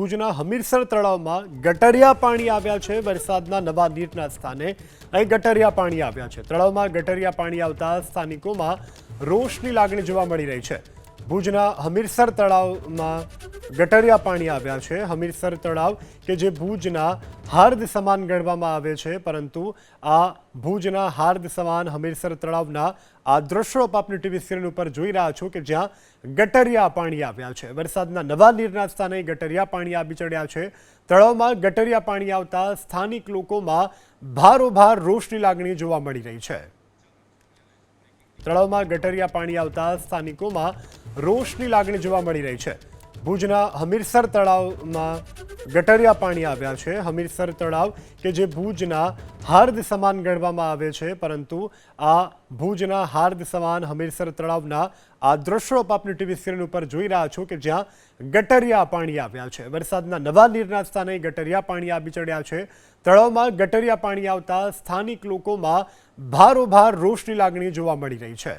ભુજના હમીરસર તળાવમાં ગટરિયા પાણી આવ્યા છે। વરસાદના નવા નીરના સ્થાને અહીં ગટરિયા પાણી આવ્યા છે। તળાવમાં ગટરિયા પાણી આવતા સ્થાનિકોમાં રોષની લાગણી જોવા મળી રહી છે। ભુજના હમીરસર તળાવમાં ગટરિયા પાણી આવ્યા છે। હમીરસર તળાવ કે જે ભુજના હાર્દ સમાન ગણવામાં આવે છે, પરંતુ આ ભુજના હાર્દ સમાન હમીરસર તળાવના આ દ્રશ્યો આપની ટીવી સ્ક્રીન ઉપર જોઈ રહ્યા છો કે જ્યાં ગટરિયા પાણી આવ્યા છે। વરસાદના નવા નીરના સ્થાને ગટરિયા પાણી આવી ચડ્યા છે। તળાવમાં ગટરિયા પાણી આવતા સ્થાનિક લોકોમાં ભારોભાર રોષની લાગણી જોવા મળી રહી છે। તળાવમાં ગટરિયા પાણી આવતા સ્થાનિકોમાં રોષની લાગણી જોવા મળી રહી છે। ભુજના હમીરસર તળાવમાં ગટરિયા પાણી આવ્યા છે। હમીરસર તળાવ કે જે ભુજના હાર્દ સમાન ગણવામાં આવે છે, પરંતુ આ ભુજના હાર્દ સમાન હમીરસર તળાવના આ દ્રશ્યો આપની ટીવી સ્ક્રીન ઉપર જોઈ રહ્યા છો કે જ્યાં ગટરિયા પાણી આવ્યા છે। વરસાદના નવા નીરના સ્થાને ગટરિયા પાણી આવી ચડ્યા છે। તળાવમાં ગટરિયા પાણી આવતા સ્થાનિક લોકોમાં ભારોભાર રોષની લાગણી જોવા મળી રહી છે।